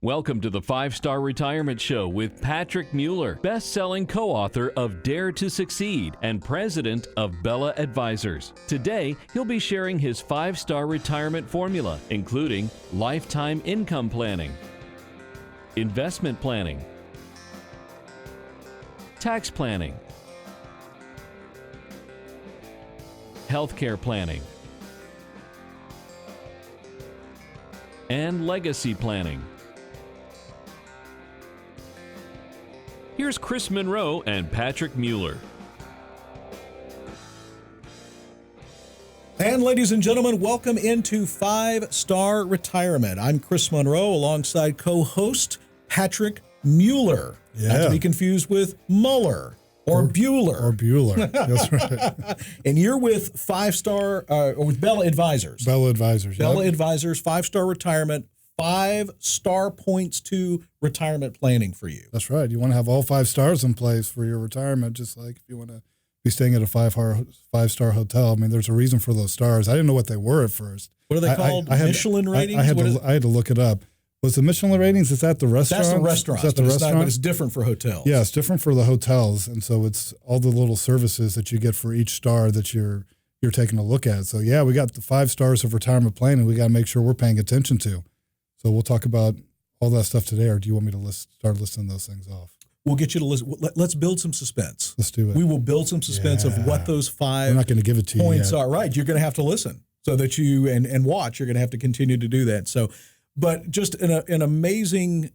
Welcome to the 5-Star Retirement Show with Patrick Mueller, best-selling co-author of Dare to Succeed and president of Bella Advisors. Today, he'll be sharing his 5-star retirement formula, including lifetime income planning, investment planning, tax planning, healthcare planning, and legacy planning. Here's Chris Monroe and Patrick Mueller. And ladies and gentlemen, welcome into 5-Star Retirement. I'm Chris Monroe alongside co-host Patrick Mueller. Yeah. Not to be confused with Mueller or Bueller. Or Bueller. That's right. And you're with 5-Star, or with Bella Advisors. Bella Advisors. Bella Yep. Advisors, 5-Star Retirement, 5-star points to retirement planning for you. That's right. You want to have all 5 stars in place for your retirement, just like if you want to be staying at a 5-star hotel. I mean, there's a reason for those stars. I didn't know what they were at first. What are they called? Michelin ratings? I had to look it up. Was the Michelin ratings, is that the restaurant? That's the restaurant. Is that the restaurant? But it's different for hotels. Yeah, it's different for the hotels. And so it's all the little services that you get for each star that you're taking a look at. So, yeah, we got the 5 stars of retirement planning we got to make sure we're paying attention to. So we'll talk about all that stuff today, or do you want me to start listing those things off? We'll get you to listen. Let's build some suspense. Let's do it. We will build some suspense of what those 5 We're not going to give it to points you yet. are. Right. You're going to have to listen so that you and watch. You're going to have to continue to do that. So, but just an amazing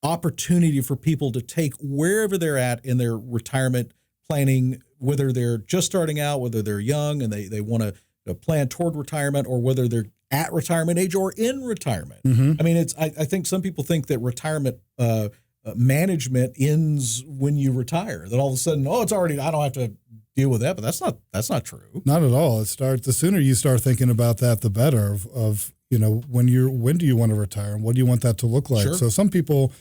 opportunity for people to take wherever they're at in their retirement planning, whether they're just starting out, whether they're young and they want to plan toward retirement, or whether they're at retirement age or in retirement. Mm-hmm. I mean, I think some people think that retirement management ends when you retire, that all of a sudden, I don't have to deal with that, but that's not true. Not at all. The sooner you start thinking about that, the better of when do you want to retire and what do you want that to look like? Sure. So some people,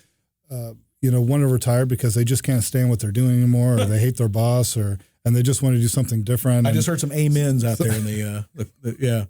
want to retire because they just can't stand what they're doing anymore, or they hate their boss, and they just want to do something different. I just heard some amens out there in the yeah.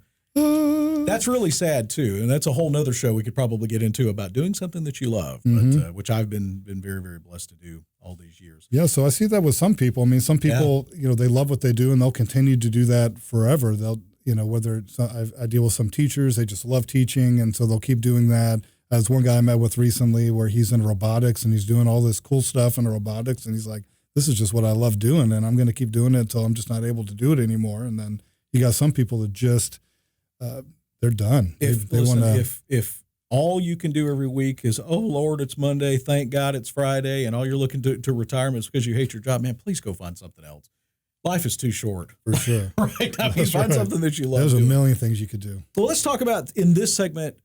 That's really sad too, and that's a whole nother show we could probably get into about doing something that you love, but which I've been very, very blessed to do all these years. Yeah, so I see that with some people. I mean, some people, they love what they do, and they'll continue to do that forever. They'll, whether it's, I deal with some teachers, they just love teaching, and so they'll keep doing that. As one guy I met with recently, where he's in robotics and he's doing all this cool stuff in robotics, and he's like, "This is just what I love doing, and I'm going to keep doing it until I'm just not able to do it anymore." And then you got some people that just they're done. If all you can do every week is, oh Lord, it's Monday, thank God it's Friday, and all you're looking to retirement is because you hate your job, man, please go find something else. Life is too short. For sure. Right? I mean, find something that you love. There's doing. a million things you could do. Well, let's talk about, in this segment,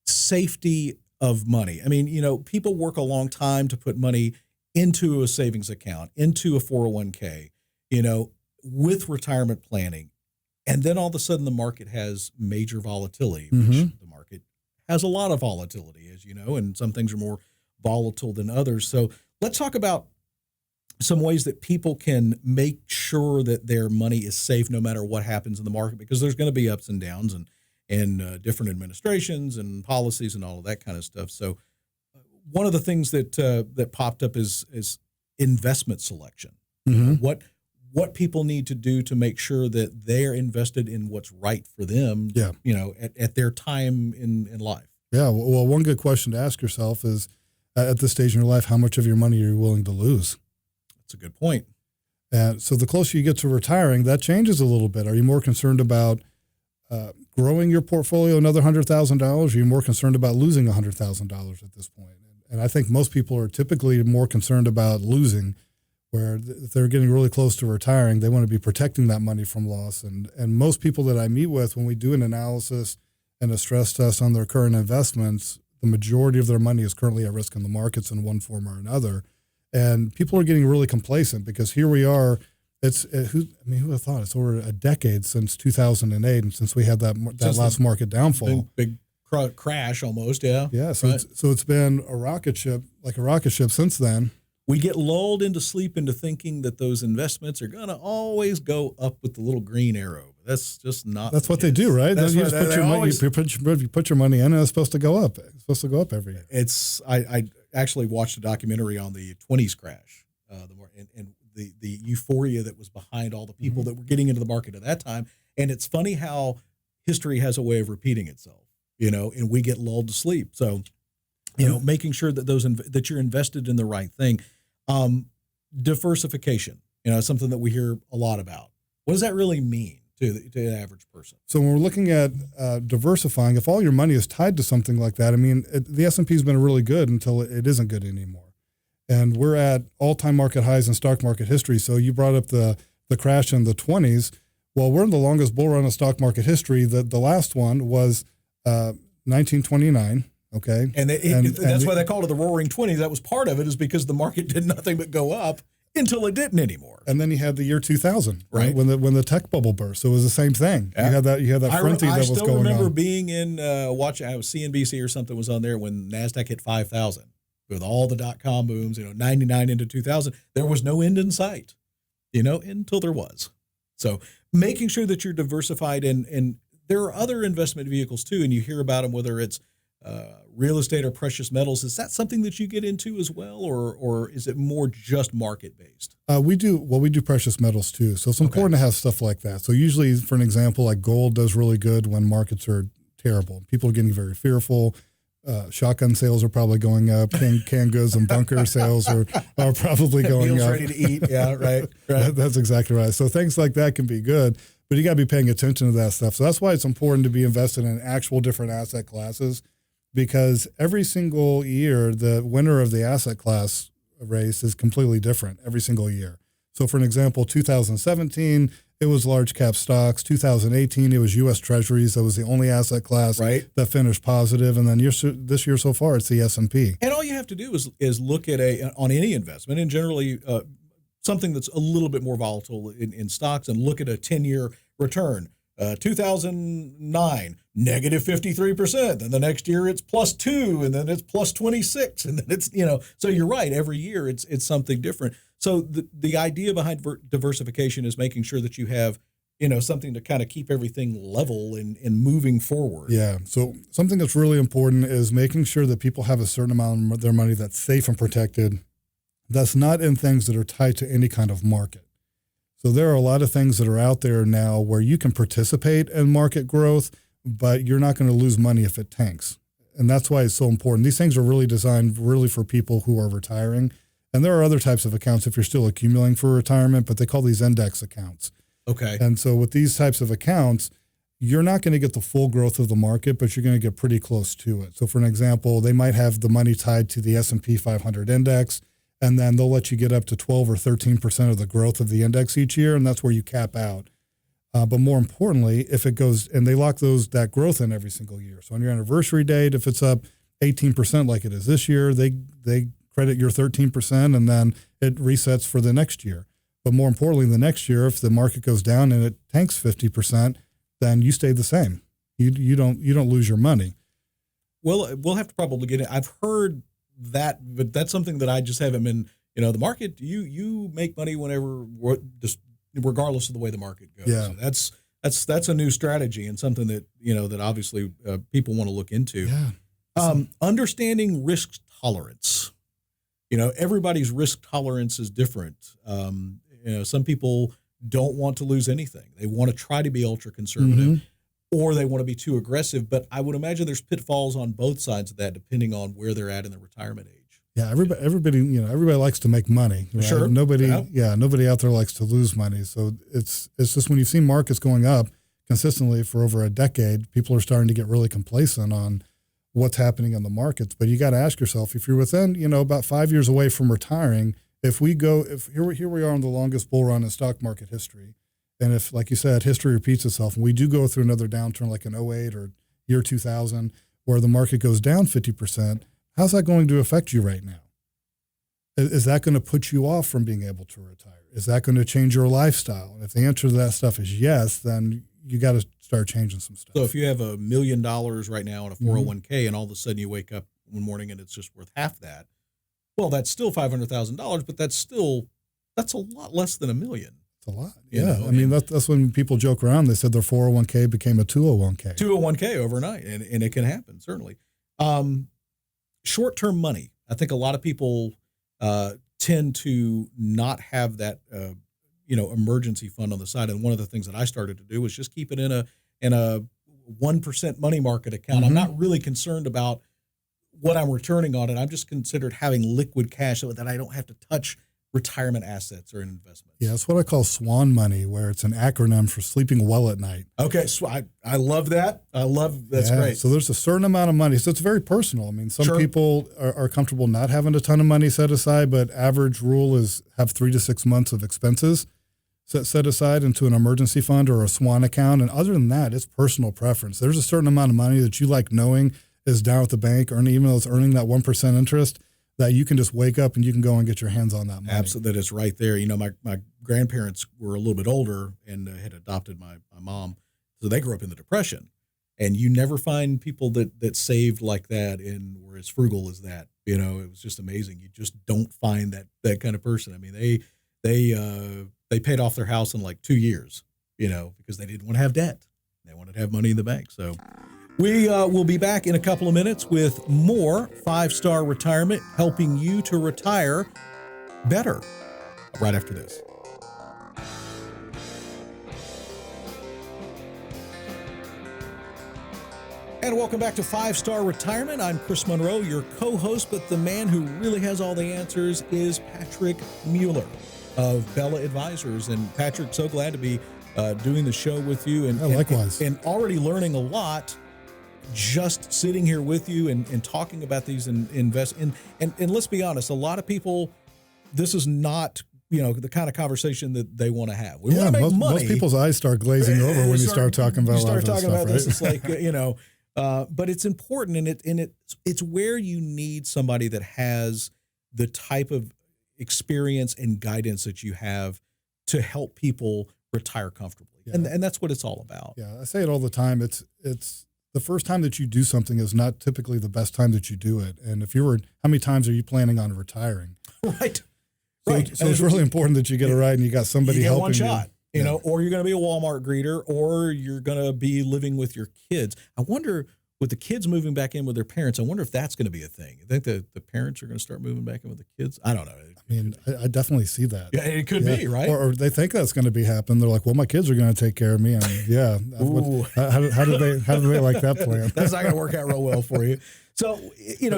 safety of money. I mean, people work a long time to put money into a savings account, into a 401k, with retirement planning. And then all of a sudden the market has major volatility, which the market has a lot of volatility, as you know, and some things are more volatile than others. So let's talk about some ways that people can make sure that their money is safe no matter what happens in the market, because there's going to be ups and downs and different administrations and policies and all of that kind of stuff. So one of the things that popped up is investment selection. Mm-hmm. What people need to do to make sure that they're invested in what's right for them, at their time in life. Yeah. Well, one good question to ask yourself is, at this stage in your life, how much of your money are you willing to lose? That's a good point. And so the closer you get to retiring, that changes a little bit. Are you more concerned about growing your portfolio another $100,000? Are you more concerned about losing $100,000 at this point? And I think most people are typically more concerned about losing, where if they're getting really close to retiring, they want to be protecting that money from loss. And most people that I meet with, when we do an analysis and a stress test on their current investments, the majority of their money is currently at risk in the markets in one form or another. And people are getting really complacent because here we are. Who would have thought? It's over a decade since 2008, and since we had that last market downfall, big crash almost. Yeah. Yeah. So right. It's been a rocket ship since then. We get lulled into sleep into thinking that those investments are going to always go up with the little green arrow. That's just not. That's what they do, right? That's You what just put your money. You put your money in, and it's supposed to go up. It's supposed to go up every year. I actually watched a documentary on the 20s crash, and the euphoria that was behind all the people that were getting into the market at that time. And it's funny how history has a way of repeating itself, and we get lulled to sleep. So, making sure that that you're invested in the right thing. Diversification, something that we hear a lot about. What does that really mean to the average person? So when we're looking at diversifying, if all your money is tied to something like that, I mean, the S&P has been really good until it isn't good anymore. And we're at all-time market highs in stock market history. So you brought up the crash in the 20s. Well, we're in the longest bull run in stock market history. The last one was 1929. Okay. And that's why they called it the Roaring 20s. That was part of it, is because the market did nothing but go up until it didn't anymore. And then you had the year 2000, right? When the tech bubble burst. So it was the same thing. Yeah. You had that frenzy that was going on. I still remember being in watching. I was CNBC or something was on there when NASDAQ hit 5,000 with all the .com booms. 99 into 2000. There was no end in sight. Until there was. So making sure that you're diversified, and there are other investment vehicles too, and you hear about them, whether it's real estate or precious metals. Is that something that you get into as well, or is it more just market based? We do precious metals too. So it's important to have stuff like that. So usually, for an example, like gold does really good when markets are terrible. People are getting very fearful. Shotgun sales are probably going up. Canned goods and bunker sales are probably going Meals up. Ready to eat. Yeah, right. That's exactly right. So things like that can be good, but you got to be paying attention to that stuff. So that's why it's important to be invested in actual different asset classes, because every single year, the winner of the asset class race is completely different every single year. So for an example, 2017, it was large cap stocks. 2018, it was U.S. Treasuries. That was the only asset class that finished positive. And then this year so far, it's the S&P. And all you have to do is look at on any investment, and generally something that's a little bit more volatile in stocks, and look at a 10-year return. 2009, negative 53%. Then the next year it's plus 2, and then it's plus 26, and then it's So you're right. Every year it's something different. So the idea behind diversification is making sure that you have something to kind of keep everything level and moving forward. Yeah. So something that's really important is making sure that people have a certain amount of their money that's safe and protected. That's not in things that are tied to any kind of market. So there are a lot of things that are out there now where you can participate in market growth, but you're not going to lose money if it tanks. And that's why it's so important. These things are really designed really for people who are retiring. And there are other types of accounts if you're still accumulating for retirement, but they call these index accounts. Okay. And so with these types of accounts, you're not going to get the full growth of the market, but you're going to get pretty close to it. So for an example, they might have the money tied to the S&P 500 index, and then they'll let you get up to 12 or 13% of the growth of the index each year, and that's where you cap out. But more importantly, if it goes, and they lock that growth in every single year. So on your anniversary date, if it's up 18% like it is this year, they credit your 13%, and then it resets for the next year. But more importantly, the next year, if the market goes down and it tanks 50%, then you stay the same. You don't lose your money. Well, we'll have to probably get it. I've heard that, but that's something that I just haven't been. The market. You make money whenever, just regardless of the way the market goes. Yeah. So that's a new strategy, and something that that obviously people want to look into. Yeah. Understanding risk tolerance. Everybody's risk tolerance is different. Some people don't want to lose anything. They want to try to be ultra conservative, or they want to be too aggressive. But I would imagine there's pitfalls on both sides of that, depending on where they're at in their retirement age. Yeah, everybody likes to make money. Right? Sure. Nobody out there likes to lose money. So it's just when you've seen markets going up consistently for over a decade, people are starting to get really complacent on what's happening in the markets. But you got to ask yourself, if you're within, about 5 years away from retiring, if here we are in the longest bull run in stock market history, and if, like you said, history repeats itself, and we do go through another downturn like in 2008 or year 2000, where the market goes down 50%, how's that going to affect you right now? Is that going to put you off from being able to retire? Is that going to change your lifestyle? And if the answer to that stuff is yes, then you got to start changing some stuff. So if you have $1 million right now in a 401k, and all of a sudden you wake up one morning and it's just worth half that, well, that's still $500,000, but that's a lot less than $1 million. It's a lot. You Yeah. know, I mean, that's when people joke around. They said their 401k became a 201k. 201k overnight, and it can happen, certainly. Short-term money. I think a lot of people tend to not have that, emergency fund on the side. And one of the things that I started to do was just keep it in a 1% money market account. I'm not really concerned about what I'm returning on it. I'm just considered having liquid cash so that I don't have to touch retirement assets or investments. Yeah, it's what I call SWAN money, where it's an acronym for sleeping well at night. Okay, so I love that. That's great. So there's a certain amount of money. So it's very personal. I mean, some Sure. people are comfortable not having a ton of money set aside, but average rule is have 3 to 6 months of expenses set aside into an emergency fund or a SWAN account. And other than that, it's personal preference. There's a certain amount of money that you like knowing is down at the bank, even though it's earning that 1% interest, that you can just wake up and you can go and get your hands on that money. Absolutely, that is right there. You know, my grandparents were a little bit older and had adopted my mom, so they grew up in the Depression. And you never find people that saved like that and were as frugal as that. You know, it was just amazing. You just don't find that kind of person. I mean, they paid off their house in like 2 years, because they didn't want to have debt. They wanted to have money in the bank. So we will be back in a couple of minutes with more 5-Star Retirement, helping you to retire better right after this. And welcome back to 5-Star Retirement. I'm Chris Monroe, your co-host, but the man who really has all the answers is Patrick Mueller of Bella Advisors. And Patrick, so glad to be doing the show with you. And likewise. And already learning a lot just sitting here with you and talking about these and invest in. And let's be honest, a lot of people, this is not, the kind of conversation that they want to have. We want to make money. Most people's eyes start glazing over when you start talking about this. It's like, but it's important, and it's where you need somebody that has the type of experience and guidance that you have to help people retire comfortably. Yeah. And that's what it's all about. Yeah, I say it all the time. It's the first time that you do something is not typically the best time that you do it. And how many times are you planning on retiring? Right. So it's really important that you get it right and you got somebody helping one shot, you. Or you're going to be a Walmart greeter, or you're going to be living with your kids. I wonder, with the kids moving back in with their parents, I wonder if that's going to be a thing. You think that the parents are going to start moving back in with the kids? I don't know. I mean, I definitely see that. Yeah, it could be, right? Or they think that's going to be happening. They're like, well, my kids are going to take care of me. And how do they like that plan? That's not going to work out real well for you. So,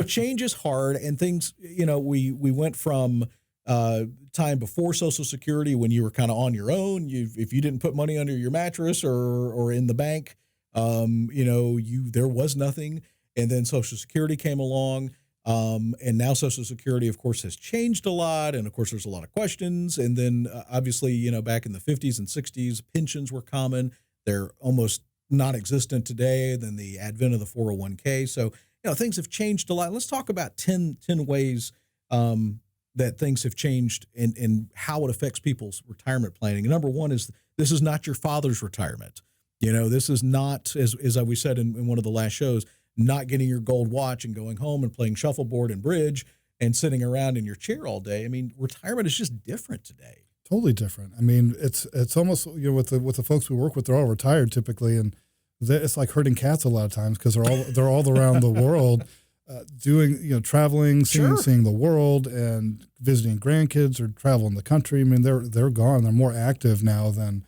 change is hard, and things, we went from time before Social Security, when you were kind of on your own. If you didn't put money under your mattress or in the bank, there was nothing. And then Social Security came along. And now Social Security, of course, has changed a lot. And of course, there's a lot of questions. And then obviously, back in the 50s and 60s, pensions were common. They're almost non-existent today. Then the advent of the 401k. So, things have changed a lot. Let's talk about 10 ways that things have changed and how it affects people's retirement planning. And number one is, this is not your father's retirement. This is not, as we said in one of the last shows, not getting your gold watch and going home and playing shuffleboard and bridge and sitting around in your chair all day. I mean, retirement is just different today. Totally different. I mean, it's almost, with the folks we work with, they're all retired typically, and it's like herding cats a lot of times, because they're all around the world doing, traveling, seeing the world and visiting grandkids or traveling the country. I mean, they're gone. They're more active now than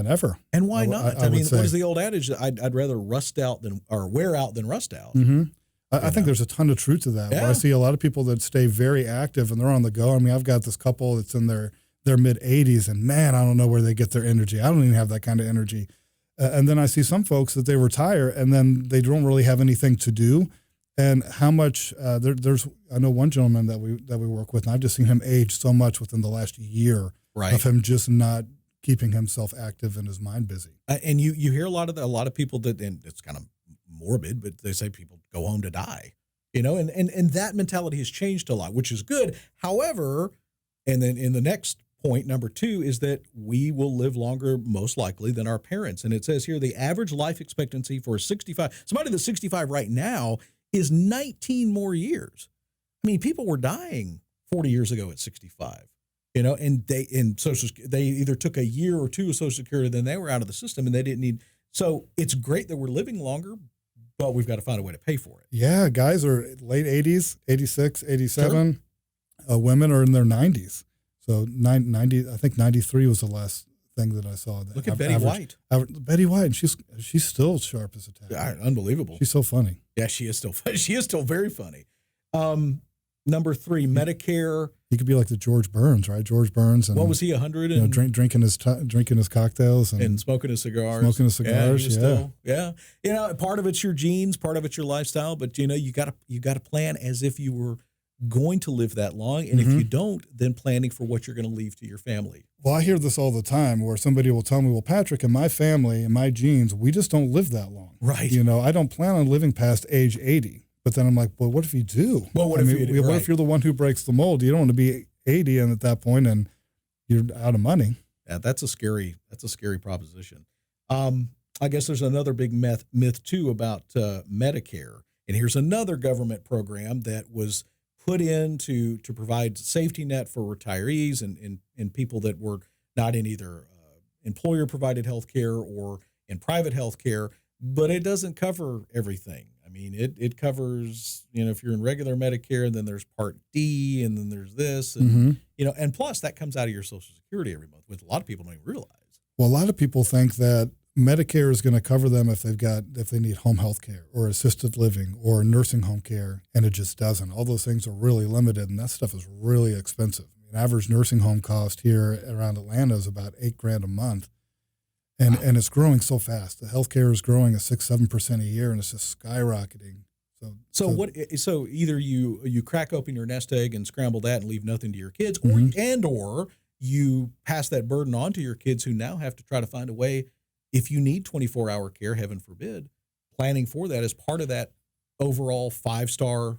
ever. And why not? I mean, what is the old adage? I'd rather rust out or wear out than rust out. Mm-hmm. I think there's a ton of truth to that. Yeah. Where I see a lot of people that stay very active and they're on the go. I mean, I've got this couple that's in their mid 80s, and man, I don't know where they get their energy. I don't even have that kind of energy. And then I see some folks that they retire and then they don't really have anything to do. And how much I know one gentleman that we work with, and I've just seen him age so much within the last year of him just not keeping himself active and his mind busy. And you hear a lot of people that, and it's kind of morbid, but they say people go home to die, and that mentality has changed a lot, which is good. However, and then in the next point, number 2, is that we will live longer, most likely, than our parents. And it says here, the average life expectancy for somebody that's 65 right now is 19 more years. I mean, people were dying 40 years ago at 65. and they either took a year or two of Social Security, then they were out of the system and they didn't need. So it's great that we're living longer, but we've got to find a way to pay for it. Yeah, guys are late 80s, 86, 87. Sure. Women are in their 90s. So 90, I think 93 was the last thing that I saw. Look at Betty White. Betty White, and she's still sharp as a tack. Yeah, unbelievable. She's so funny. Yeah, she is still funny. She is still very funny. Number 3, Medicare. He could be like the George Burns, right? George Burns. And, what was he, 100? And drinking his cocktails. And smoking his cigars. Yeah. Part of it's your genes, part of it's your lifestyle, but, you got to plan as if you were going to live that long. And if you don't, then planning for what you're going to leave to your family. Well, I hear this all the time where somebody will tell me, well, Patrick, in my family and my genes, we just don't live that long. Right. I don't plan on living past age 80. But then I'm like, well, what if you do? Well, what if you're the one who breaks the mold? You don't want to be 80 and at that point and you're out of money. Yeah, that's a scary proposition. I guess there's another big myth too about Medicare. And here's another government program that was put in to provide safety net for retirees and people that were not in either employer-provided health care or in private health care, but it doesn't cover everything. I mean, it covers, if you're in regular Medicare, and then there's Part D, and then there's this, and, and plus that comes out of your Social Security every month, which a lot of people don't even realize. Well, a lot of people think that Medicare is going to cover them if they need home health care or assisted living or nursing home care, and it just doesn't. All those things are really limited, and that stuff is really expensive. I mean, average nursing home cost here around Atlanta is about $8,000 a month. And it's growing so fast. The healthcare is growing at 6-7% a year, and it's just skyrocketing. So either you crack open your nest egg and scramble that and leave nothing to your kids, or you pass that burden on to your kids who now have to try to find a way. If you need 24-hour care, heaven forbid, planning for that is part of that overall 5-star.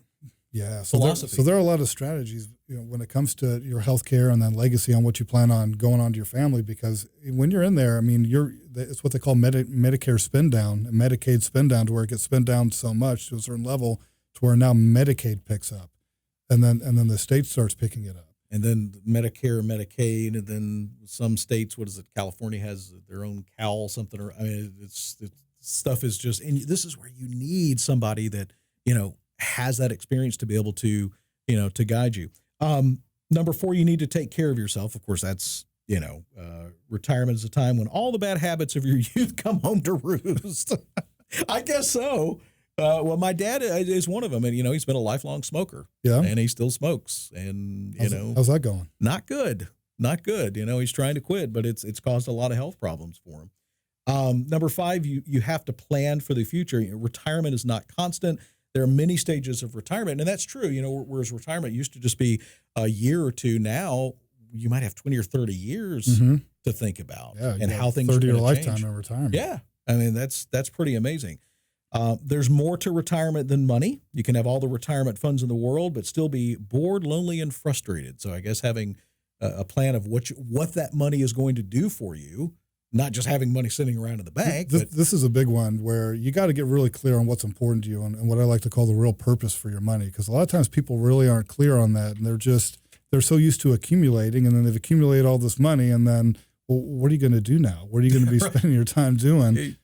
Yeah, philosophy. So there are a lot of strategies, when it comes to your health care and then legacy on what you plan on going on to your family. Because when you're in there, I mean, it's what they call Medicare spend down and Medicaid spend down, to where it gets spent down so much to a certain level to where now Medicaid picks up, and then the state starts picking it up. And then Medicare, Medicaid, and then some states, what is it? California has their own CAL something. Or I mean, it's stuff is just, and this is where you need somebody that has that experience to be able to, to guide you. Number 4, you need to take care of yourself. Of course, that's, retirement is a time when all the bad habits of your youth come home to roost. I guess so. Well, my dad is one of them, and, he's been a lifelong smoker. Yeah. And he still smokes. And, how's that going? Not good. He's trying to quit, but it's caused a lot of health problems for him. Number 5, you have to plan for the future. Retirement is not constant. There are many stages of retirement, and that's true. Whereas retirement used to just be a year or two, now you might have 20 or 30 years to think about, and how things are going to change. 30-year lifetime in retirement. Yeah, I mean that's pretty amazing. There's more to retirement than money. You can have all the retirement funds in the world, but still be bored, lonely, and frustrated. So I guess having a plan of what that money is going to do for you. Not just having money sitting around in the bank. This is a big one where you got to get really clear on what's important to you and what I like to call the real purpose for your money. Because a lot of times people really aren't clear on that, and they're so used to accumulating, and then they've accumulated all this money, and then, well, what are you going to do now? What are you going to be spending your time doing?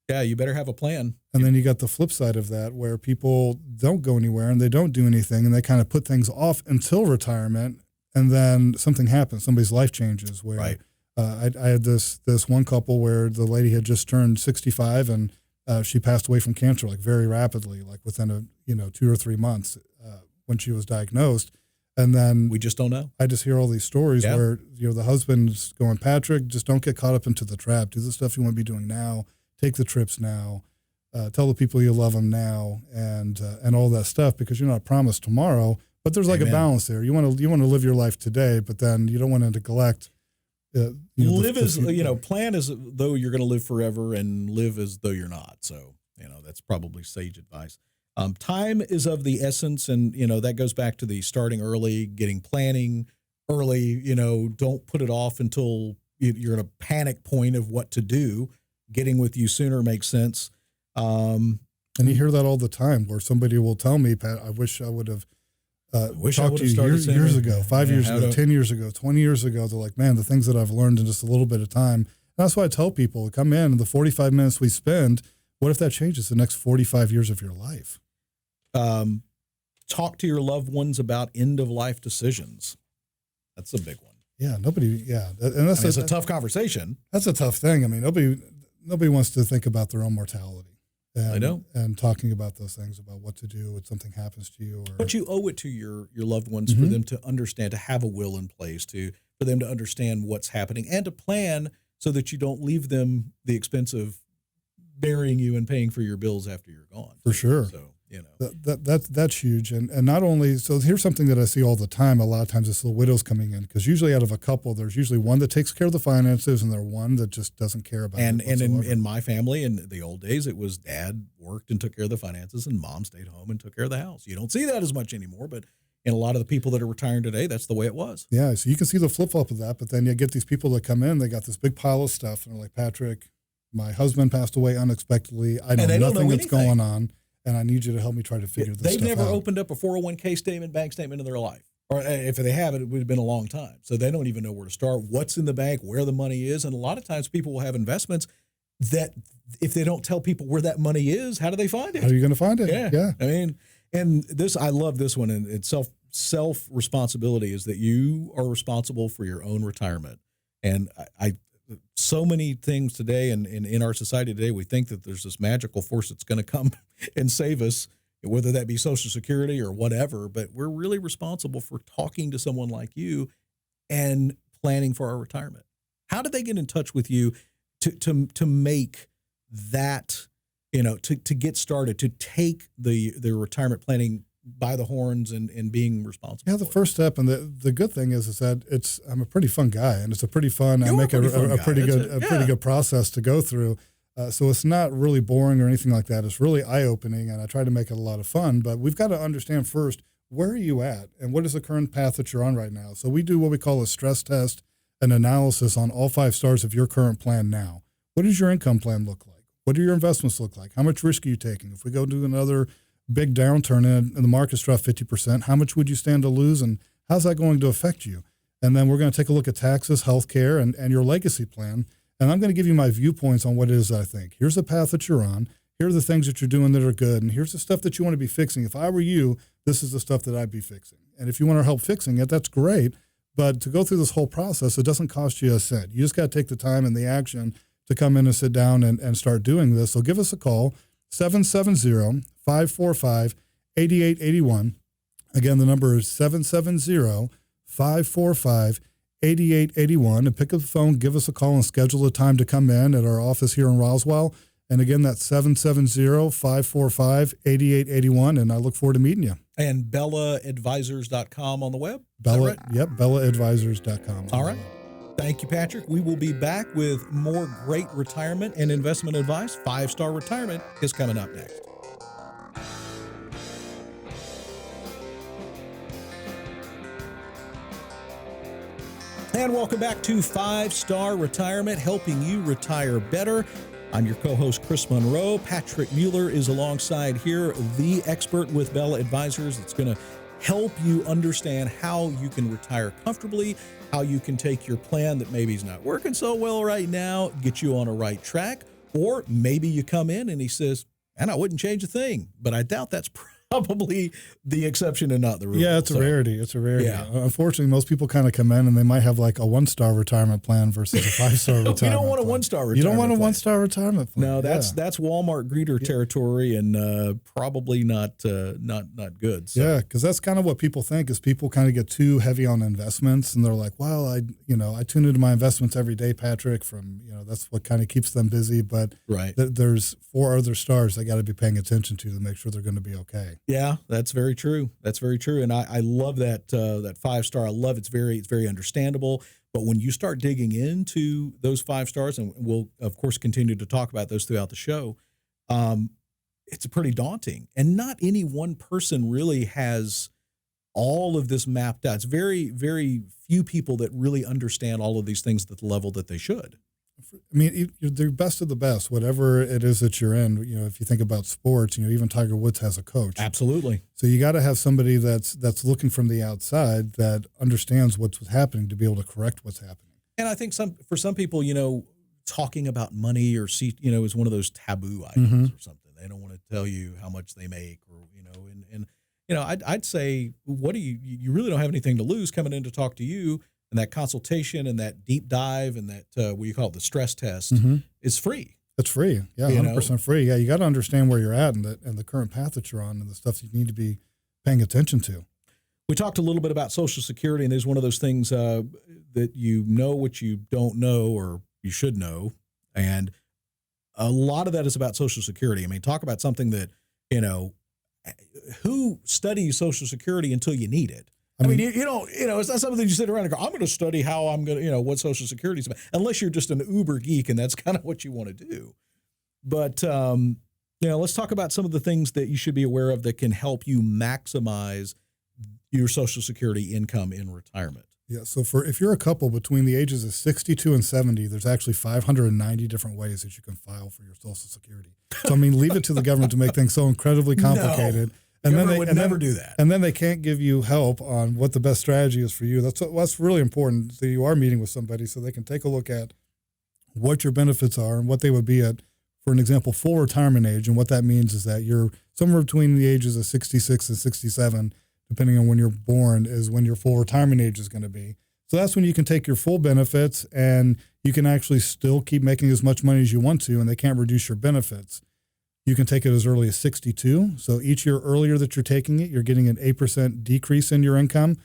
Yeah, you better have a plan. And then you got the flip side of that, where people don't go anywhere and they don't do anything, and they kind of put things off until retirement, and then something happens. Somebody's life changes. Where right. I had this one couple where the lady had just turned 65, and she passed away from cancer like very rapidly, like within 2 or 3 months when she was diagnosed. And then we just don't know. I just hear all these stories where the husband's going, Patrick, just don't get caught up into the trap. Do the stuff you want to be doing now. Take the trips now. Tell the people you love them now, and all that stuff, because you're not promised tomorrow. But there's like a balance there. You want to live your life today, but then you don't want to neglect. Plan as though you're going to live forever, and live as though you're not. So, that's probably sage advice. Time is of the essence, and, that goes back to the starting early, getting planning early. Don't put it off until you're at a panic point of what to do. Getting with you sooner makes sense. And you hear that all the time, where somebody will tell me, Pat, I wish I would have wish I talked would to have you started years saving. ago, 5 Yeah, years how ago, to- 10 years ago, 20 years ago. They're like, man, the things that I've learned in just a little bit of time. And that's why I tell people, come in, the 45 minutes we spend, what if that changes the next 45 years of your life? Talk to your loved ones about end of life decisions. That's a big one. Yeah, nobody, and that's It's a tough conversation. That's a tough thing. I mean, nobody wants to think about their own mortality. And, I know. And talking about those things, about what to do when something happens to you. Or, But you owe it to your loved ones for them to understand, to have a will in place, for them to understand what's happening and to plan so that you don't leave them the expense of burying you and paying for your bills after you're gone. For sure. So, you know. That's huge. And not only, so here's something that I see all the time. A lot of times it's the widows coming in, because usually out of a couple, there's usually one that takes care of the finances and there's one that just doesn't care about And it whatsoever. in my family, in the old days, it was dad worked and took care of the finances and mom stayed home and took care of the house. You don't see that as much anymore, but in a lot of the people that are retiring today, that's the way it was. Yeah, so you can see the flip-flop of that, but then you get these people that come in, they got this big pile of stuff, and they're like, Patrick, my husband passed away unexpectedly. I know they don't nothing know that's anything. going on, and I need you to help me try to figure this They've stuff never out. opened up a 401k statement, bank statement in their life. Or if they have it would have been a long time. So they don't even know where to start, what's in the bank, where the money is. And a lot of times people will have investments that if they don't tell people where that money is, how do they find it? How are you going to find it? Yeah. I mean, and this, I love this one. And it's self responsibility is that you are responsible for your own retirement. And I so many things today and in our society today, we think that there's this magical force that's going to come and save us, whether that be Social Security or whatever. But we're really responsible for talking to someone like you and planning for our retirement. How did they get in touch with you to make that, to get started, to take the retirement planning by the horns and being responsible? Yeah, the first step, and the good thing is that I'm a pretty fun guy, and it's a pretty fun. I make a pretty good process to go through. So it's not really boring or anything like that. It's really eye-opening, and I try to make it a lot of fun. But we've got to understand first, where are you at, and what is the current path that you're on right now? So we do what we call a stress test, an analysis on all 5 stars of your current plan now. What does your income plan look like? What do your investments look like? How much risk are you taking? If we go to another big downturn and the market's dropped 50%, how much would you stand to lose, and how's that going to affect you? And then we're going to take a look at taxes, healthcare, and your legacy plan. And I'm going to give you my viewpoints on what it is that I think. Here's the path that you're on. Here are the things that you're doing that are good. And here's the stuff that you want to be fixing. If I were you, this is the stuff that I'd be fixing. And if you want to help fixing it, that's great. But to go through this whole process, it doesn't cost you a cent. You just got to take the time and the action to come in and sit down and start doing this. So give us a call, 770-545-8881. Again, the number is 770-545-8881. And pick up the phone, give us a call, and schedule a time to come in at our office here in Roswell. And again, that's 770-545-8881. And I look forward to meeting you. And BellaAdvisors.com on the web? BellaAdvisors.com. All right. Thank you, Patrick. We will be back with more great retirement and investment advice. 5-Star Retirement is coming up next. And welcome back to 5-Star Retirement, helping you retire better. I'm your co-host, Chris Monroe. Patrick Mueller is alongside here, the expert with Bella Advisors. It's going to help you understand how you can retire comfortably, how you can take your plan that maybe is not working so well right now, get you on a right track, or maybe you come in and he says, and I wouldn't change a thing, but I doubt that's probably the exception and not the rule. Yeah, it's a rarity. It's a rarity. Yeah. Unfortunately, most people kind of come in and they might have like a 1-star retirement plan versus a 5-star retirement. You don't want a plan. 1-star retirement You don't want a plan. 1-star retirement plan. No, that's Yeah. Walmart greeter territory and probably not good. So. Yeah, because that's kind of what people think is people kind of get too heavy on investments and they're like, well, I tune into my investments every day, Patrick, that's what kind of keeps them busy. But right. There's 4 other stars they got to be paying attention to make sure they're going to be okay. Yeah, that's very true. That's very true. And I love that 5-star. I love it's very understandable. But when you start digging into those 5 stars, and we'll of course continue to talk about those throughout the show, it's pretty daunting. And not any one person really has all of this mapped out. It's very, very few people that really understand all of these things at the level that they should. I mean, you're the best of the best, whatever it is that you're in. You know, if you think about sports, you know, even Tiger Woods has a coach. Absolutely. So you got to have somebody that's looking from the outside that understands what's happening to be able to correct what's happening. And I think for some people, you know, talking about money or is one of those taboo items or something. They don't want to tell you how much they make, or and you know, I'd say, what do you really don't have anything to lose coming in to talk to you, and that consultation and that deep dive and that what you call it, the stress test is free. It's free. Yeah, 100% free. Yeah, you got to understand where you're at and the current path that you're on and the stuff you need to be paying attention to. We talked a little bit about Social Security, and there's one of those things that you know what you don't know or you should know, and a lot of that is about Social Security. I mean, talk about something that, you know, who studies Social Security until you need it? I mean, you don't, it's not something you sit around and go, I'm going to study how I'm going to, what Social Security is about, unless you're just an uber geek and that's kind of what you want to do. But, let's talk about some of the things that you should be aware of that can help you maximize your Social Security income in retirement. Yeah. So if you're a couple between the ages of 62 and 70, there's actually 590 different ways that you can file for your Social Security. So, I mean, leave it to the government to make things so incredibly complicated. No. And then they would never do that. And then they can't give you help on what the best strategy is for you. That's really important. So you are meeting with somebody so they can take a look at what your benefits are and what they would be at, for an example, full retirement age. And what that means is that you're somewhere between the ages of 66 and 67, depending on when you're born, is when your full retirement age is going to be. So that's when you can take your full benefits and you can actually still keep making as much money as you want to, and they can't reduce your benefits. You can take it as early as 62. So each year earlier that you're taking it, you're getting an 8% decrease in your income.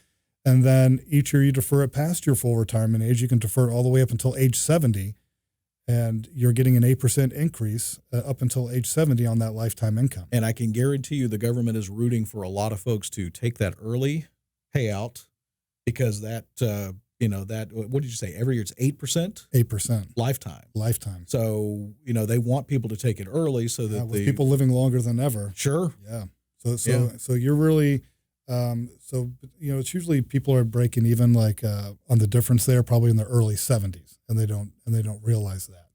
And then each year you defer it past your full retirement age, you can defer it all the way up until age 70. And you're getting an 8% increase up until age 70 on that lifetime income. And I can guarantee you the government is rooting for a lot of folks to take that early payout, because that, what did you say? Every year it's 8%? 8%. Lifetime. So, they want people to take it early so that with people living longer than ever. Sure. Yeah. So you're really, it's usually people are breaking even like on the difference there, probably in the early 70s, and they don't realize that.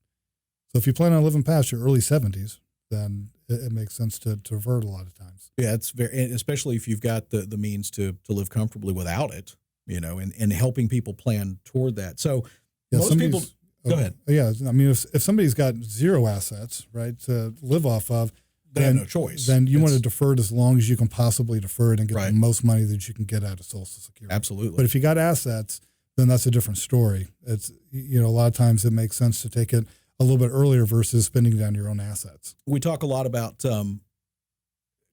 So if you plan on living past your early 70s, then it makes sense to revert a lot of times. Yeah, it's especially if you've got the means to live comfortably without it, and helping people plan toward that. So most people, go ahead. Yeah, I mean, if somebody's got zero assets, right, to live off of, they have no choice. Then you want to defer it as long as you can possibly defer it and get the most money that you can get out of Social Security. Absolutely. But if you got assets, then that's a different story. It's, a lot of times it makes sense to take it a little bit earlier versus spending down your own assets. We talk a lot about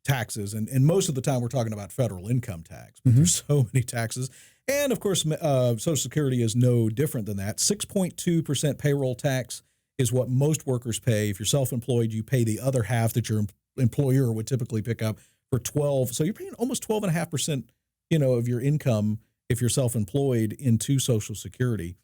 taxes, and most of the time we're talking about federal income tax, but there's so many taxes. And of course, Social Security is no different than that. 6.2% payroll tax is what most workers pay. If you're self-employed, you pay the other half that your employer would typically pick up for 12. So you're paying almost 12.5%, of your income if you're self-employed into Social Security.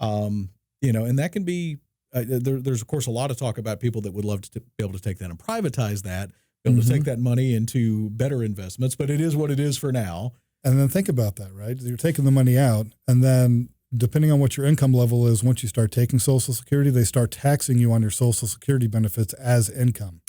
And that can be, there's of course a lot of talk about people that would love to be able to take that and privatize that, be able to take that money into better investments, but it is what it is for now. And then think about that, right? You're taking the money out, and then depending on what your income level is, once you start taking Social Security, they start taxing you on your Social Security benefits as income.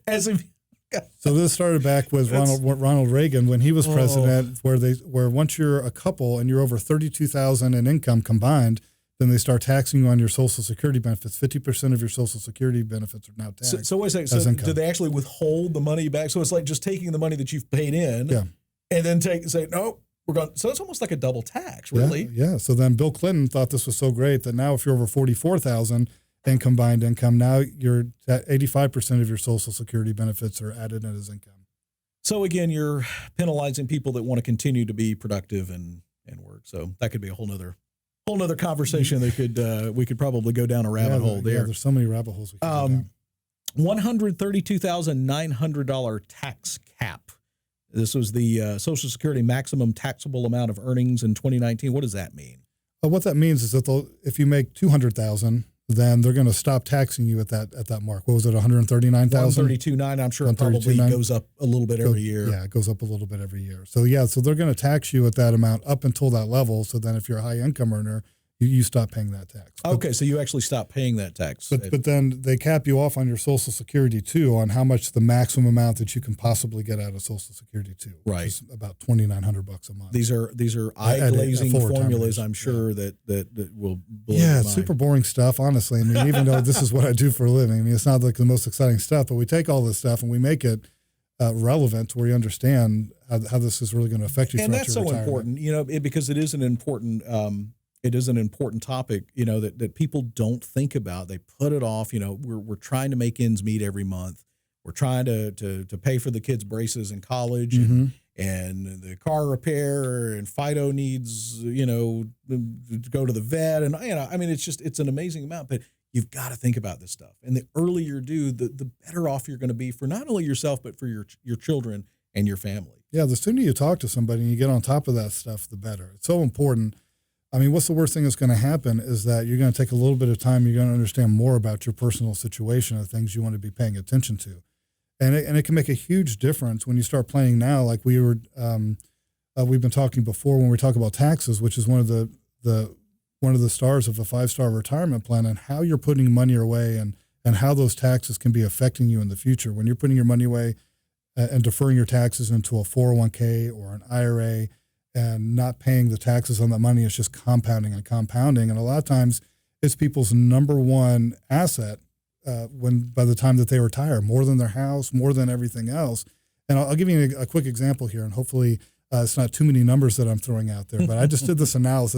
So this started back with Ronald Reagan when he was president, where once you're a couple and you're over $32,000 in income combined, then they start taxing you on your Social Security benefits. 50% of your Social Security benefits are now taxed. So wait a second. So do they actually withhold the money back? So it's like just taking the money that you've paid in, and then say, no, we're going. So it's almost like a double tax, really. Yeah. So then Bill Clinton thought this was so great that now if you're over $44,000 in combined income, now you're at 85% of your Social Security benefits are added in as income. So again, you're penalizing people that want to continue to be productive and work. So that could be a whole nother conversation that we could probably go down a rabbit hole there. Yeah, there's so many rabbit holes we could go down. $132,900 tax cap. This was the Social Security maximum taxable amount of earnings in 2019. What does that mean? What that means is that if you make $200,000, then they're going to stop taxing you at that mark. What was it, $139,000? $132,900. I'm sure it probably goes up a little bit every year. Yeah, it goes up a little bit every year. So they're going to tax you at that amount up until that level. So then if you're a high income earner, you stop paying that tax. Okay, so you actually stop paying that tax. But then they cap you off on your Social Security too, on how much the maximum amount that you can possibly get out of Social Security too. Right. Which is about $2,900 a month. These are eye-glazing formulas, I'm sure, that will blow your mind. Super boring stuff, honestly. I mean, even though this is what I do for a living, I mean, it's not like the most exciting stuff, but we take all this stuff and we make it relevant to where you understand how this is really going to affect you. And that's so retirement. important, because it is an important topic, that people don't think about. They put it off. We're trying to make ends meet every month. We're trying to pay for the kids' braces in college and the car repair, and Fido needs, to go to the vet. And, it's an amazing amount, but you've got to think about this stuff. And the earlier you do, the better off you're going to be for not only yourself, but for your children and your family. Yeah. The sooner you talk to somebody and you get on top of that stuff, the better. It's so important. I mean, what's the worst thing that's going to happen is that you're going to take a little bit of time. You're going to understand more about your personal situation and things you want to be paying attention to. And it can make a huge difference when you start planning now, like we've been talking before when we talk about taxes, which is one of the stars of a 5-star retirement plan, and how you're putting money away and how those taxes can be affecting you in the future. When you're putting your money away and deferring your taxes into a 401k or an IRA, and not paying the taxes on that money, is just compounding and compounding. And a lot of times it's people's number one asset by the time that they retire, more than their house, more than everything else. And I'll give you a quick example here, and hopefully it's not too many numbers that I'm throwing out there, but I just did this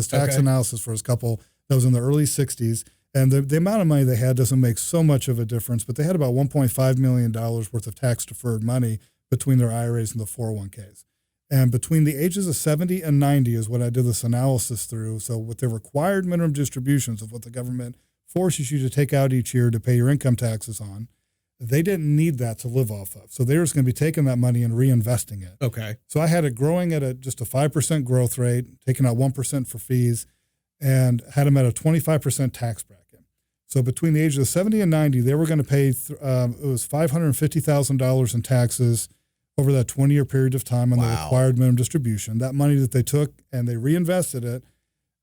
tax analysis for this couple that was in the early 60s. And the amount of money they had doesn't make so much of a difference, but they had about $1.5 million worth of tax deferred money between their IRAs and the 401ks. And between the ages of 70 and 90 is what I did this analysis through. So with the required minimum distributions of what the government forces you to take out each year to pay your income taxes on, they didn't need that to live off of. So they're just going to be taking that money and reinvesting it. Okay. So I had it growing at just a 5% growth rate, taking out 1% for fees, and had them at a 25% tax bracket. So between the ages of 70 and 90, they were going to pay, it was $550,000 in taxes over that 20-year period of time on the required minimum distribution. That money that they took and they reinvested it,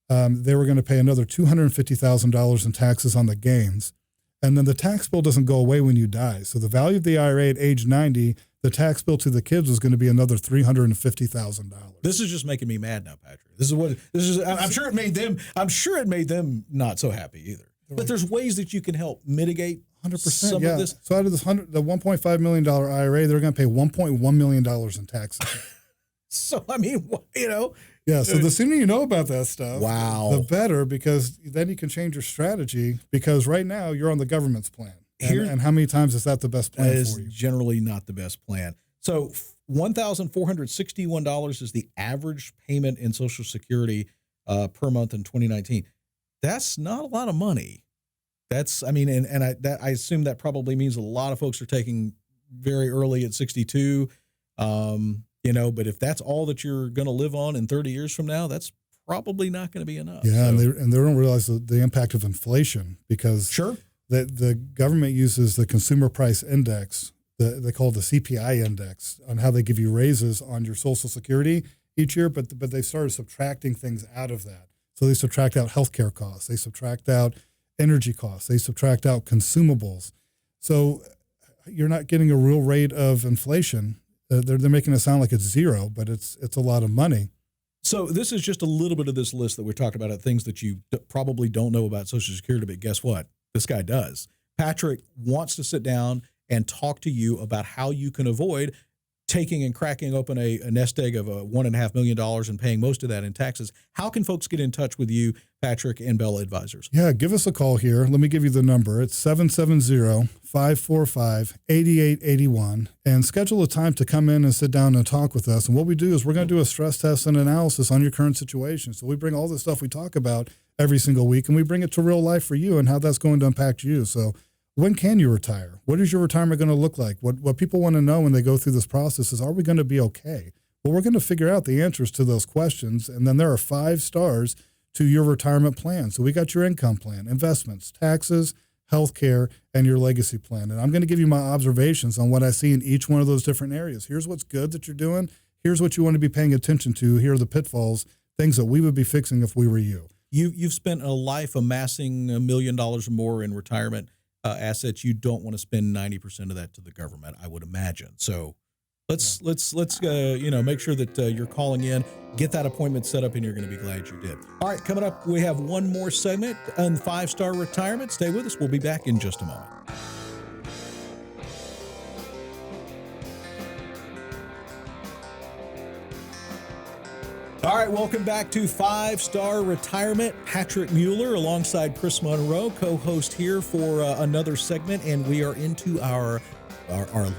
they were going to pay another $250,000 in taxes on the gains. And then the tax bill doesn't go away when you die. So the value of the IRA at age 90, the tax bill to the kids was going to be another $350,000. This is just making me mad now, Patrick. I'm sure it made them not so happy either. But there's ways that you can help mitigate 100%. some of this. So out of this the $1.5 million IRA, they're going to pay $1.1 million in taxes. So, Yeah, so the sooner you know about that stuff, the better, because then you can change your strategy, because right now you're on the government's plan. And how many times is that the best plan for you? That is generally not the best plan. So $1,461 is the average payment in Social Security per month in 2019. That's not a lot of money. That's, I assume that probably means a lot of folks are taking very early at 62. But if that's all that you're going to live on in 30 years from now, that's probably not going to be enough. Yeah, so. and they don't realize the impact of inflation, because the government uses the consumer price index, they call it the CPI index, on how they give you raises on your Social Security each year, but they started subtracting things out of that. So they subtract out healthcare costs, they subtract out energy costs, they subtract out consumables. So you're not getting a real rate of inflation. They're making it sound like it's zero, but it's a lot of money. So this is just a little bit of this list that we talked about of things that you probably don't know about Social Security, but guess what? This guy does. Patrick wants to sit down and talk to you about how you can avoid taking and cracking open a nest egg of $1.5 million and paying most of that in taxes. How can folks get in touch with you, Patrick, and Bella Advisors? Yeah, give us a call here. Let me give you the number. It's 770-545-8881, and schedule a time to come in and sit down and talk with us. And what we do is we're going to do a stress test and analysis on your current situation. So we bring all the stuff we talk about every single week, and we bring it to real life for you and how that's going to impact you. So when can you retire? What is your retirement going to look like? What people want to know when they go through this process is, are we going to be okay? Well, we're going to figure out the answers to those questions. And then there are 5 stars to your retirement plan. So we got your income plan, investments, taxes, healthcare, and your legacy plan. And I'm going to give you my observations on what I see in each one of those different areas. Here's what's good that you're doing. Here's what you want to be paying attention to. Here are the pitfalls, things that we would be fixing if we were you. you've spent a life amassing $1 million or more in retirement assets. You don't want to spend 90% of that to the government, I would imagine. So let's make sure that you're calling in, get that appointment set up, and you're going to be glad you did. All right, coming up, we have one more segment on 5-star retirement. Stay with us. We'll be back in just a moment. All right, welcome back to 5-Star Retirement. Patrick Mueller alongside Chris Monroe, co-host here for another segment, and we are into our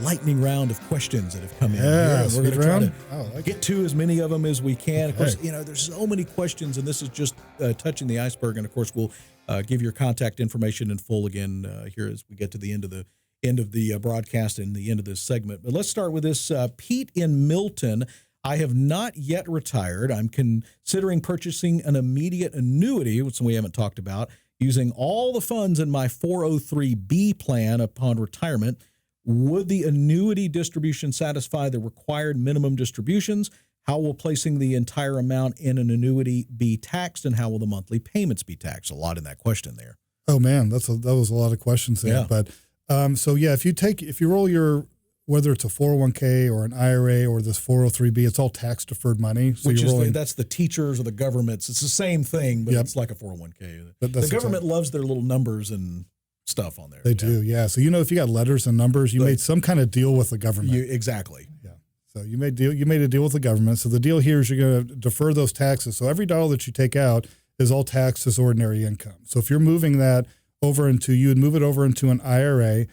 lightning round of questions that have come in. Yeah, we're going to try to get to as many of them as we can. Of course, Okay. there's so many questions, and this is just touching the iceberg. And of course, we'll give your contact information in full again here as we get to the end of the broadcast and the end of this segment. But let's start with this. Pete in Milton. I have not yet retired. I'm considering purchasing an immediate annuity, which we haven't talked about, using all the funds in my 403B plan upon retirement. Would the annuity distribution satisfy the required minimum distributions? How will placing the entire amount in an annuity be taxed, and how will the monthly payments be taxed? A lot in that question there. Oh man, that was a lot of questions there. Yeah. But if you roll your, whether it's a 401k or an IRA or this 403b, it's all tax deferred money. So That's the teachers or the governments. It's the same thing, but Yep. it's like a 401k. But The that's government loves their little numbers and stuff on there. They do, yeah. So if you got letters and numbers, you Right. made some kind of deal with the government. Exactly. Yeah. So you made a deal with the government. So the deal here is you're going to defer those taxes. So every dollar that you take out is all taxed as ordinary income. So if you're moving that you would move it over into an IRA,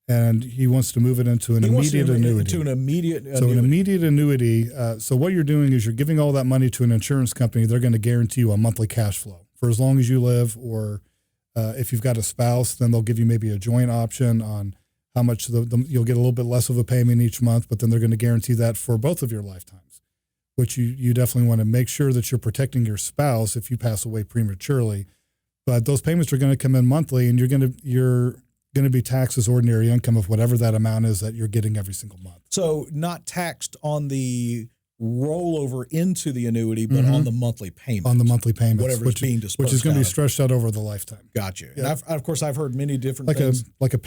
and he wants to move it into an immediate annuity. Into an immediate annuity. So an immediate annuity. So what you're doing is you're giving all that money to an insurance company. They're going to guarantee you a monthly cash flow for as long as you live, or if you've got a spouse, then they'll give you maybe a joint option on how much you'll get a little bit less of a payment each month, but then they're going to guarantee that for both of your lifetimes, which you definitely want to make sure that you're protecting your spouse if you pass away prematurely. But those payments are going to come in monthly, and you're going to be taxed as ordinary income of whatever that amount is that you're getting every single month. So not taxed on the rollover into the annuity, but on the monthly payment. On the monthly payments, Whatever's being dispersed which is going to out be of- stretched out over the lifetime. Gotcha. Yeah. And of course, I've heard many different Like things. a pension. Like a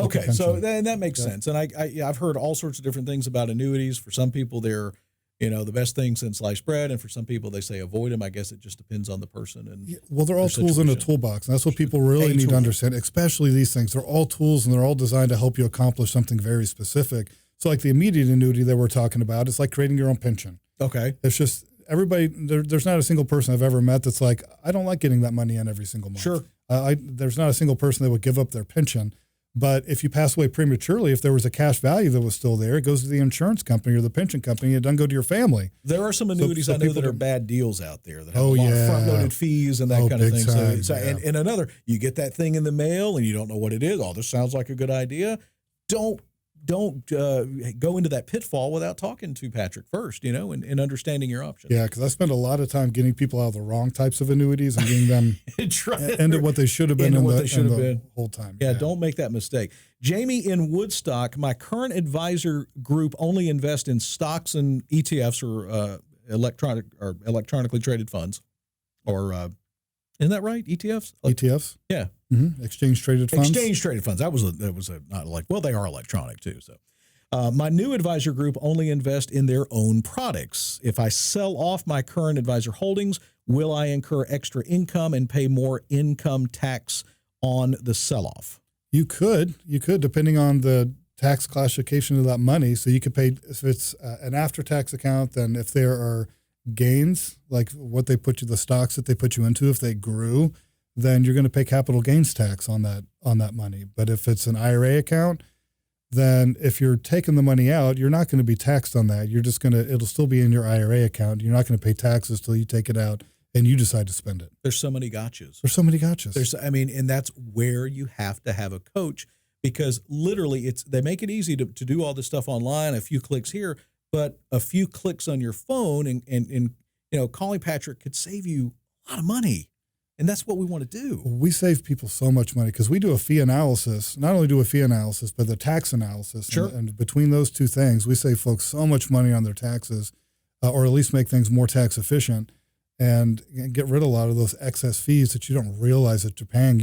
Okay, pension. so that makes sense. And I've heard all sorts of different things about annuities. For some people, they're the best thing since sliced bread, and for some people, they say avoid them. I guess it just depends on the person. And Yeah, well, they're all their tools in a situation. toolbox, and that's what people really A need tool. to understand, especially these things. They're all tools, and they're all designed to help you accomplish something very specific. So like the immediate annuity that we're talking about, it's like creating your own pension. Okay. It's just everybody, there's not a single person I've ever met that's like, I don't like getting that money in every single month. Sure. There's not a single person that would give up their pension. But if you pass away prematurely, if there was a cash value that was still there, it goes to the insurance company or the pension company. It doesn't go to your family. There are some annuities so I know people that are don't- bad deals out there that have Oh, a lot of yeah. front-loaded fees and that Oh, kind of big thing. time, And yeah. another, you get that thing in the mail and you don't know what it is. Oh, this sounds like a good idea. Don't go into that pitfall without talking to Patrick first, and understanding your options. Yeah, because I spend a lot of time getting people out of the wrong types of annuities and getting them into what they should have been Into in what the, they should in have the been. whole time. Yeah, don't make that mistake. Jamie in Woodstock, my current advisor group only invest in stocks and ETFs or electronically traded funds, or isn't that right? ETFs? ETFs? Yeah. Exchange traded funds? Exchange traded funds. That was not like, well, they are electronic too. So my new advisor group only invest in their own products. If I sell off my current advisor holdings, will I incur extra income and pay more income tax on the sell-off? You could, depending on the tax classification of that money. So you could pay, if it's an after-tax account, then if there are gains, like what they put you, the stocks that they put you into, if they grew, then you're going to pay capital gains tax on that money. But if it's an IRA account, then if you're taking the money out, you're not going to be taxed on that. You're just it'll still be in your IRA account. You're not going to pay taxes till you take it out and you decide to spend it. There's so many gotchas. There's so many gotchas. And that's where you have to have a coach, because literally they make it easy to do all this stuff online, a few clicks here, but a few clicks on your phone and calling Patrick could save you a lot of money. And that's what we want to do. We save people so much money because we do a fee analysis. Not only do a fee analysis, but the tax analysis. Sure. And between those two things, we save folks so much money on their taxes, or at least make things more tax efficient. and get rid of a lot of those excess fees that you don't realize that you're paying.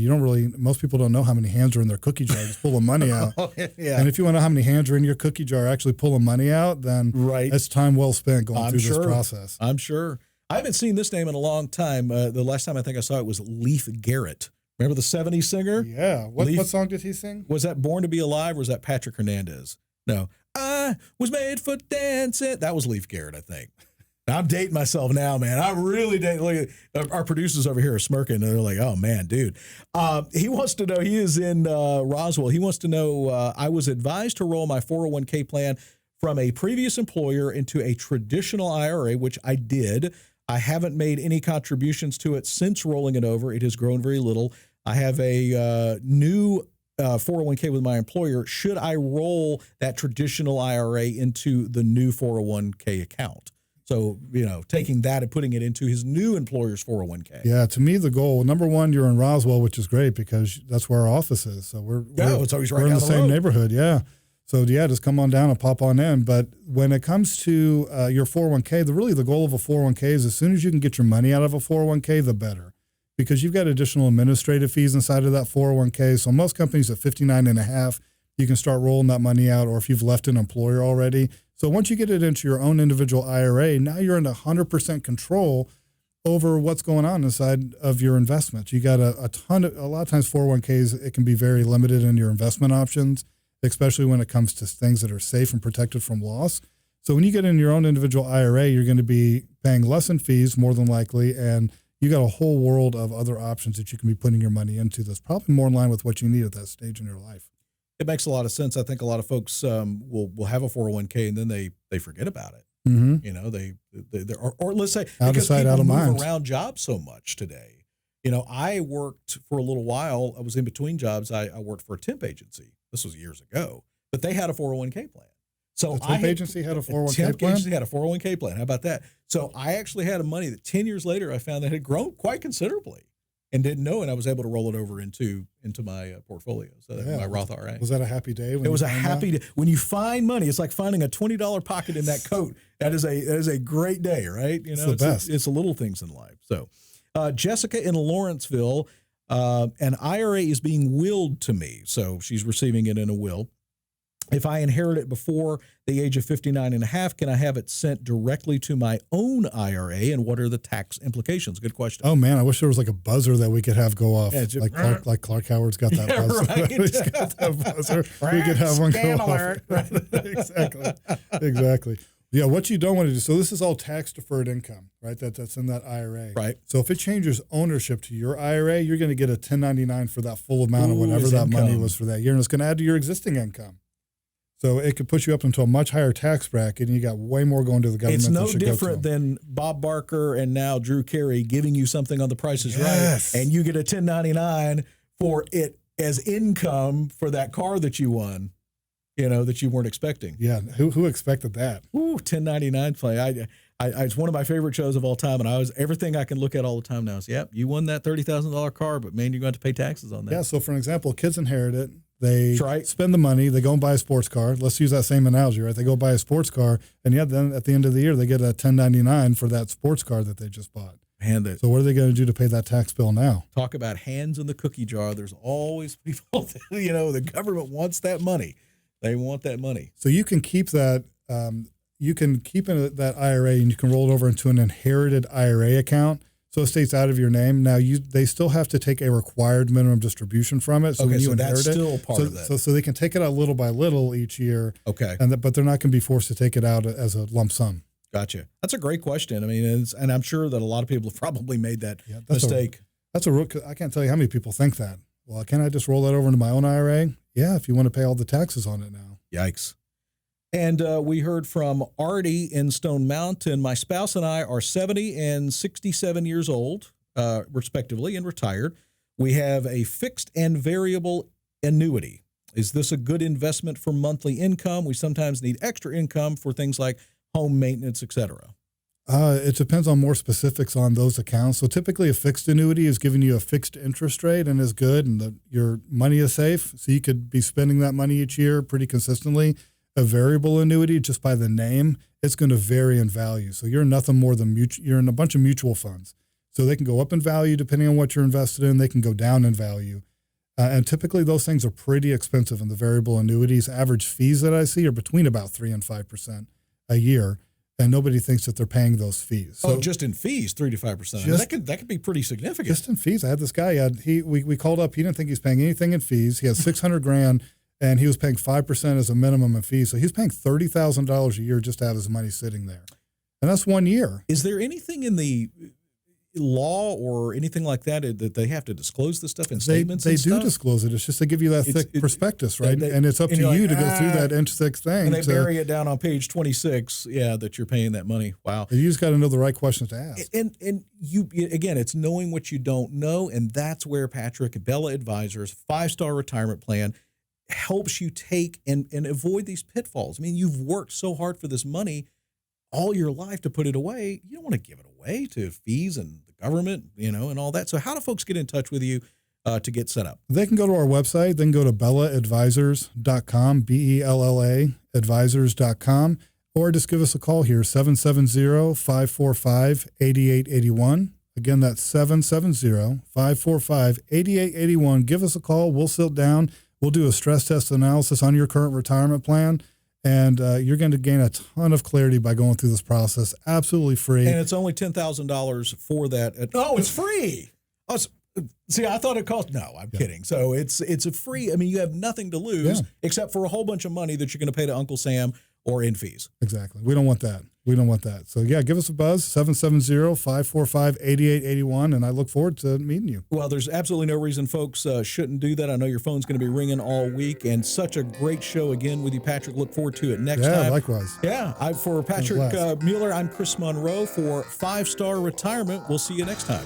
Most people don't know how many hands are in their cookie jar just pulling money out. Yeah. And if you want to know how many hands are in your cookie jar actually pulling money out, then that's time well spent going through this process. I'm sure. I haven't seen this name in a long time. The last time I think I saw it was Leif Garrett. Remember the 70s singer? Yeah. What song did he sing? Was that Born to Be Alive or was that Patrick Hernandez? No. I was made for dancing. That was Leif Garrett, I think. I'm dating myself now, man. I really date. Look at our producers over here are smirking. And they're like, "Oh man, dude." He wants to know. He is in Roswell. He wants to know. I was advised to roll my 401k plan from a previous employer into a traditional IRA, which I did. I haven't made any contributions to it since rolling it over. It has grown very little. I have a new 401k with my employer. Should I roll that traditional IRA into the new 401k account? So, taking that and putting it into his new employer's 401k. Yeah, to me, the goal, number one, you're in Roswell, which is great because that's where our office is. So it's always right we're in down the same road. neighborhood. Yeah. So, just come on down and pop on in. But when it comes to your 401k, the goal of a 401k is as soon as you can get your money out of a 401k, the better. Because you've got additional administrative fees inside of that 401k. So most companies at 59.5, you can start rolling that money out, or if you've left an employer already. So once you get it into your own individual IRA, now you're in 100% control over what's going on inside of your investments. You got a lot of times 401ks, it can be very limited in your investment options, especially when it comes to things that are safe and protected from loss. So when you get in your own individual IRA, you're going to be paying less in fees more than likely, and you got a whole world of other options that you can be putting your money into that's probably more in line with what you need at that stage in your life. It makes a lot of sense. I think a lot of folks will have a 401k and then they forget about it. Mm-hmm. Or let's say out of sight, out of mind. Move around jobs so much today. I worked for a little while. I was in between jobs. I worked for a temp agency. This was years ago, but they had a 401k plan. So the temp agency had a 401k plan? Agency had a 401k plan. How about that? So I actually had money that 10 years later I found that had grown quite considerably and didn't know, and I was able to roll it over into my portfolio, so my Roth IRA. Was that a happy day? It was a happy day. When you find money, it's like finding a $20 pocket in that coat. That is a great day, right? It's the best. It's the little things in life. So Jessica in Lawrenceville, an IRA is being willed to me, so she's receiving it in a will. If I inherit it before the age of 59.5, can I have it sent directly to my own IRA? And what are the tax implications? Good question. Oh, man, I wish there was like a buzzer that we could have go off. Yeah, like Clark Howard's got that buzzer. Right. He's got that buzzer. We could have one go off. Exactly. Yeah, what you don't want to do, so this is all tax-deferred income, right? That's in that IRA. Right. So if it changes ownership to your IRA, you're going to get a 1099 for that full amount of whatever that money was for that year, and it's going to add to your existing income. So it could put you up into a much higher tax bracket, and you got way more going to the government. It's no different than Bob Barker and now Drew Carey giving you something on The Price is Right, and you get a 1099 for it as income for that car that you won, that you weren't expecting. Yeah, who expected that? Ooh, 1099 play. It's one of my favorite shows of all time, and everything I can look at all the time now is, yep, you won that $30,000 car, but man, you're going to have to pay taxes on that. Yeah. So for an example, kids inherit it. They spend the money. They go and buy a sports car. Let's use that same analogy, right? They go buy a sports car, and then at the end of the year, they get a 1099 for that sports car that they just bought. So what are they going to do to pay that tax bill now? Talk about hands in the cookie jar. There's always people, the government wants that money. They want that money. So you can keep that. You can keep that IRA, and you can roll it over into an inherited IRA account. So it stays out of your name. Now they still have to take a required minimum distribution from it. So when you inherit that's still part of that. So they can take it out little by little each year. Okay. But they're not going to be forced to take it out as a lump sum. Gotcha. That's a great question. I mean, and I'm sure that a lot of people have probably made that mistake. I can't tell you how many people think that. Well, can't I just roll that over into my own IRA? Yeah, if you want to pay all the taxes on it now. Yikes. And we heard from Artie in Stone Mountain. My spouse and I are 70 and 67 years old, respectively, and retired. We have a fixed and variable annuity. Is this a good investment for monthly income? We sometimes need extra income for things like home maintenance, etc. It depends on more specifics on those accounts. So typically a fixed annuity is giving you a fixed interest rate and is good, and your money is safe. So you could be spending that money each year pretty consistently. A variable annuity, just by the name, it's going to vary in value. So you're nothing more than you're in a bunch of mutual funds. So they can go up in value depending on what you're invested in. They can go down in value. And typically those things are pretty expensive in the variable annuities. Average fees that I see are between about 3 and 5% a year. And nobody thinks that they're paying those fees. So just in fees, 3 to 5%. That could be pretty significant. Just in fees. I had this guy. We called up. He didn't think he's paying anything in fees. He had $600,000, and he was paying 5% as a minimum in fees. So he's paying $30,000 a year just to have his money sitting there, and that's 1 year. Is there anything in the law or anything like that they have to disclose this stuff in statements? They do disclose it. It's just to give you that thick prospectus, right? And it's up to you to go through that inch thick thing. And they bury it down on page 26. Yeah, that you're paying that money. Wow. You just got to know the right questions to ask. And you again, it's knowing what you don't know, and that's where Patrick Bella Advisors 5-star retirement plan helps you take and avoid these pitfalls. I mean, you've worked so hard for this money all your life to put it away. You don't want to give it away to fees and the government, and all that. So how do folks get in touch with you to get set up? They can go to our website. They can go to bellaadvisors.com, BELLA advisors.com, or just give us a call here, 770-545-8881. Again, that's 770-545-8881. Give us a call. We'll sit down. We'll do a stress test analysis on your current retirement plan. And you're going to gain a ton of clarity by going through this process. Absolutely free. And it's only $10,000 for that. Oh, it's free. Oh, see, I thought it cost. No, I'm kidding. So it's a free. I mean, you have nothing to lose except for a whole bunch of money that you're going to pay to Uncle Sam or in fees. Exactly. We don't want that. So, yeah, give us a buzz, 770-545-8881, and I look forward to meeting you. Well, there's absolutely no reason folks shouldn't do that. I know your phone's going to be ringing all week, and such a great show again with you, Patrick. Look forward to it next time. Yeah, likewise. Yeah, for Patrick Mueller, I'm Chris Monroe for 5-Star Retirement. We'll see you next time.